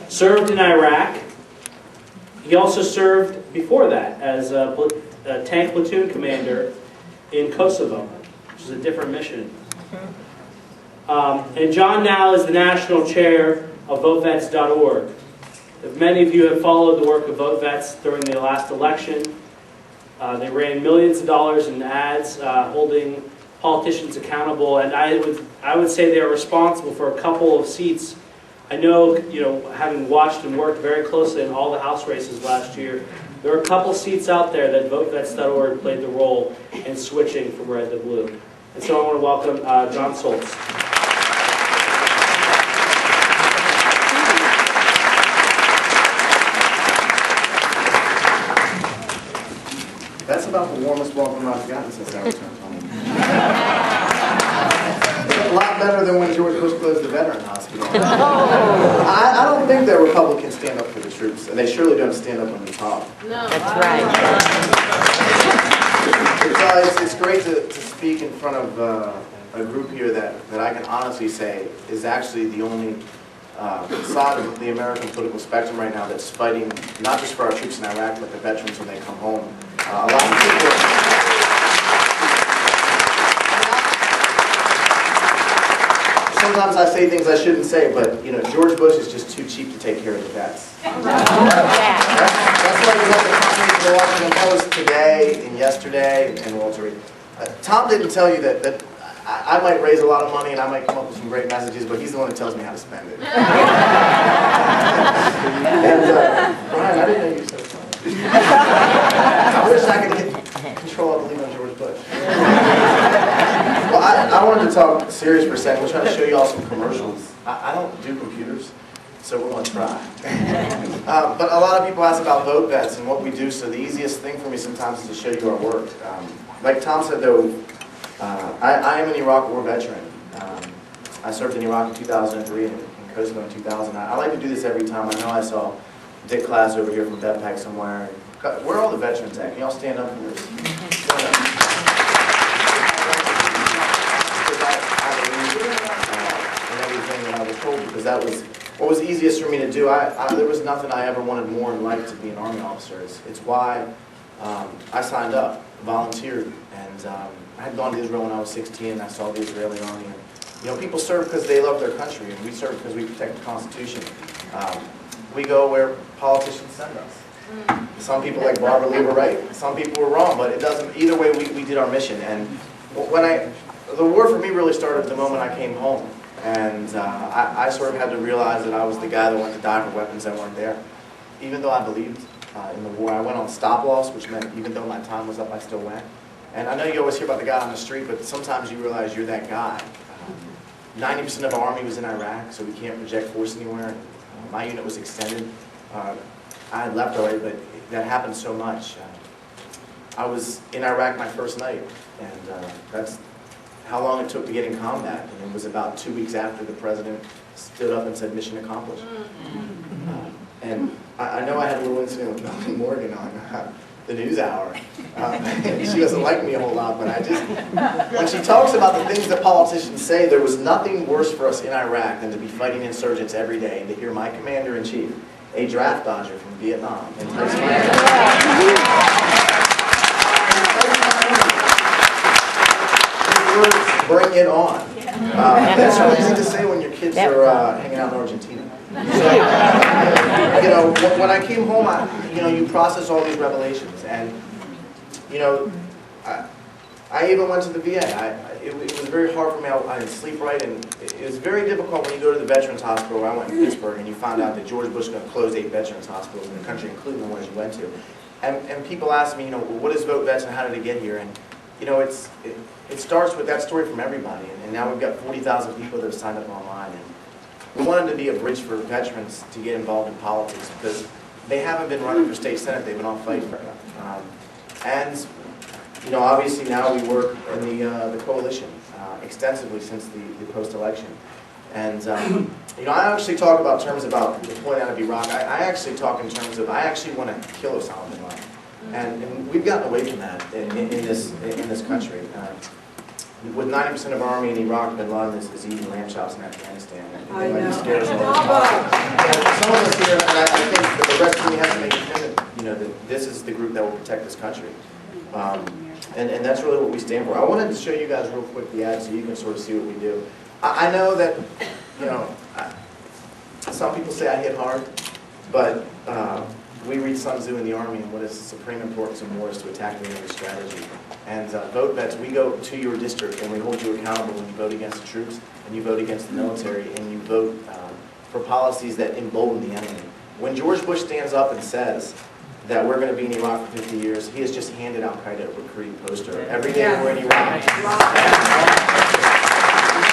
served in Iraq. He also served before that as a tank platoon commander in Kosovo, which is a different mission. And Jon now is the national chair of VoteVets.org. If many of you have followed the work of VoteVets during the last election, they ran millions of dollars in ads holding politicians accountable, and I would say they are responsible for a couple of seats. I know, having watched and worked very closely in all the House races last year, there are a couple seats out there that VoteVets.org played the role in switching from red to blue. And so I want to welcome Jon Soltz. That's about the warmest welcome I've gotten since I returned home. A lot better than when George Bush closed the veteran hospital. I don't think that Republicans stand up for the troops, and they surely don't stand up when we talk. No, that's right. It's great to speak in front of a group here that I can honestly say is actually the only side of the American political spectrum right now that's fighting not just for our troops in Iraq, but the veterans when they come home. A lot of people. Sometimes I say things I shouldn't say, but George Bush is just too cheap to take care of the vets. That's why you have the comments in the Washington Post today and yesterday and Walter Reed. Tom didn't tell you that I might raise a lot of money and I might come up with some great messages, but he's the one that tells me how to spend it. And Brian, I didn't know you said something. I wish I could get control of the lead on George Bush. Well, I wanted to talk serious for a second. We're trying to show you all some commercials. I don't do computers, so we're going to try. But a lot of people ask about VoteVets and what we do, so the easiest thing for me sometimes is to show you our work. Like Tom said, though, I am an Iraq War veteran. I served in Iraq in 2003 and in Kosovo in 2000. I like to do this every time. I know I saw Dick Class over here from VetPack somewhere. Where are all the veterans at? Can y'all stand up for this? Stand up. And everything that I was told, because that was what was easiest for me to do. There was nothing I ever wanted more in life to be an Army officer. It's why I signed up, volunteered, and I had gone to Israel when I was 16, and I saw the Israeli Army. And, people serve because they love their country, and we serve because we protect the Constitution. We go where politicians send us. Some people like Barbara Lee were right. Some people were wrong, but it doesn't. Either way, we did our mission. And the war for me really started the moment I came home, and I sort of had to realize that I was the guy that wanted to die for weapons that weren't there. Even though I believed in the war, I went on stop-loss, which meant even though my time was up, I still went. And I know you always hear about the guy on the street, but sometimes you realize you're that guy. 90% of our Army was in Iraq, so we can't project force anywhere. My unit was extended. I had left already, but that happened so much. I was in Iraq my first night, and that's how long it took to get in combat. And it was about 2 weeks after the president stood up and said, "Mission accomplished." And I know I had a little incident with Melanie Morgan on the NewsHour. She doesn't like me a whole lot, but when she talks about the things that politicians say, there was nothing worse for us in Iraq than to be fighting insurgents every day and to hear my commander-in-chief, a draft dodger from Vietnam, entice bring it on. That's so easy to say when your kids are hanging out in Argentina. So, when I came home, you process all these revelations, and I even went to the VA. It was very hard for me. I didn't sleep right, and it was very difficult when you go to the Veterans Hospital where I went in Pittsburgh, and you found out that George Bush was going to close 8 veterans hospitals in the country, including the ones you went to. And people ask me, well, what is VoteVets and how did it get here? And it starts with that story from everybody, and now we've got 40,000 people that have signed up online. And we wanted to be a bridge for veterans to get involved in politics because they haven't been running for state senate; they've been all fighting for it. And obviously now we work in the coalition extensively since the post-election. And I actually talk about terms about deploying out of Iraq. I actually talk in terms of I actually want to kill Osama bin Laden, and we've gotten away from that in this country. with 90% of our army in Iraq, bin Laden is eating lamb chops in Afghanistan. I It might be know. scary. Some of us here, and I think that the rest of me has to make a commitment, that this is the group that will protect this country. And that's really what we stand for. I wanted to show you guys real quick the ad so you can sort of see what we do. I know that, some people say I hit hard, but we read Sun Tzu in the Army, and what is the supreme importance of war is to attack the enemy strategy. And vote vets, we go to your district and we hold you accountable when you vote against the troops and you vote against the military and you vote for policies that embolden the enemy. When George Bush stands up and says that we're going to be in Iraq for 50 years, he has just handed Al-Qaeda a recruiting poster. Every day we're in Iraq.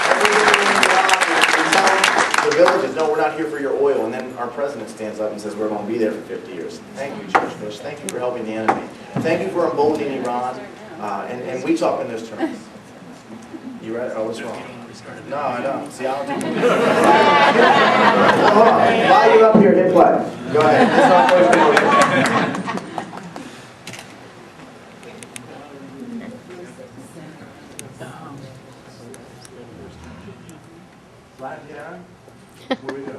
Every day we're in Iraq, we tell the villages, no, we're not here for your oil. And then our president stands up and says we're going to be there for 50 years. Thank you, George Bush. Thank you for helping the enemy. Thank you for emboldening Iran. And we talk in those terms. You ready? Oh, what's wrong? No, I don't. See, I don't do hold on. While you're up here, hit play. Go ahead. This is our first motion. Slide it down. Where we go?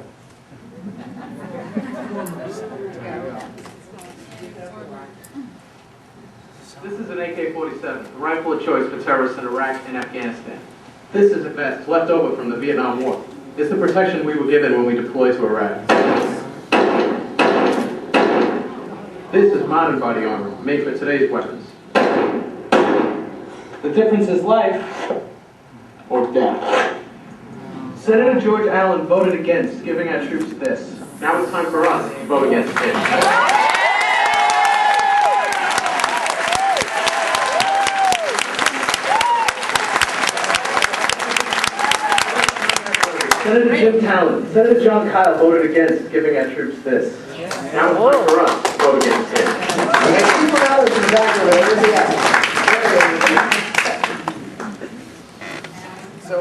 This is an AK-47, the rifle of choice for terrorists in Iraq and Afghanistan. This is a vest left over from the Vietnam War. It's the protection we were given when we deployed to Iraq. This is modern body armor, made for today's weapons. The difference is life or death. Senator George Allen voted against giving our troops this. Now it's time for us to vote against it. Senator Jim Talon, Senator John Kyle voted against giving our troops this. Now it's time for us to vote against it. So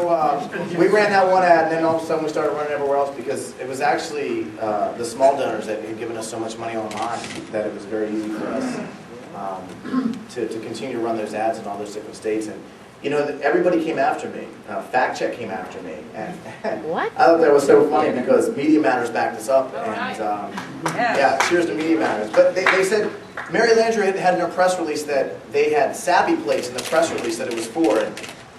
we ran that one ad, and then all of a sudden we started running everywhere else because it was actually the small donors that had given us so much money online that it was very easy for us to continue to run those ads in all those different states. And everybody came after me. Fact Check came after me. And What? I thought that was so funny because Media Matters backed us up. And yeah, cheers to Media Matters. But they said Mary Landry had in her press release that they had SAPI plates in the press release that it was for. And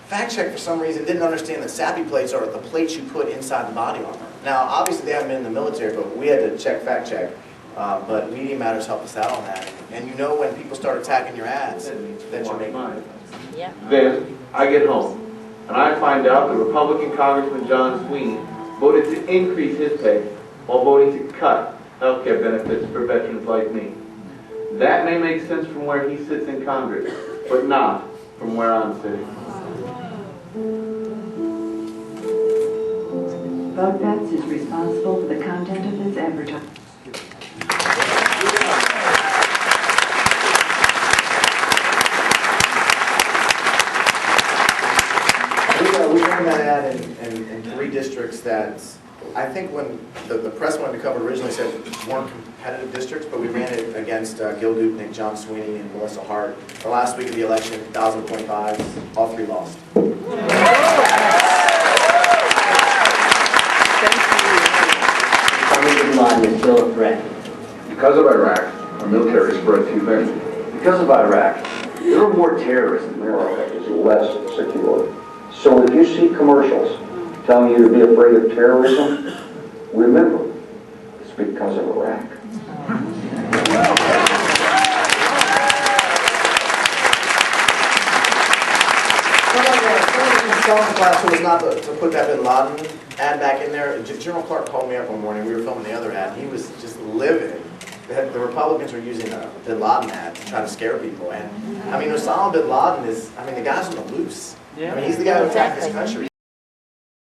Fact Check, for some reason, didn't understand that SAPI plates are the plates you put inside the body armor. Now, obviously, they haven't been in the military, but we had to check Fact Check. But Media Matters helped us out on that. And when people start attacking your ads, that you're making money. Yeah. Then I get home, and I find out that Republican Congressman John Sweeney voted to increase his pay while voting to cut health care benefits for veterans like me. That may make sense from where he sits in Congress, but not from where I'm sitting. VoteVets is responsible for the content of this advertisement. We ran that ad in 3 districts that I think when the press wanted to cover originally said weren't competitive districts, but we ran it against Gil Dupnick, John Sweeney, and Melissa Hart. The last week of the election, 1,025, all 3 lost. Bin Laden is still a threat. Because of Iraq, our military spread too thin. Because of Iraq, there are more terrorists in America. It's less secure. So if you see commercials telling you to be afraid of terrorism, remember, it's because of Iraq. Selling class was not to put that Bin Laden ad back in there. General Clark called me up one morning. We were filming the other ad. He was just livid. The Republicans were using a Bin Laden ad to try to scare people. And I mean, Osama Bin Laden is, the guy's on the loose. I mean, he's the guy who attacked this country.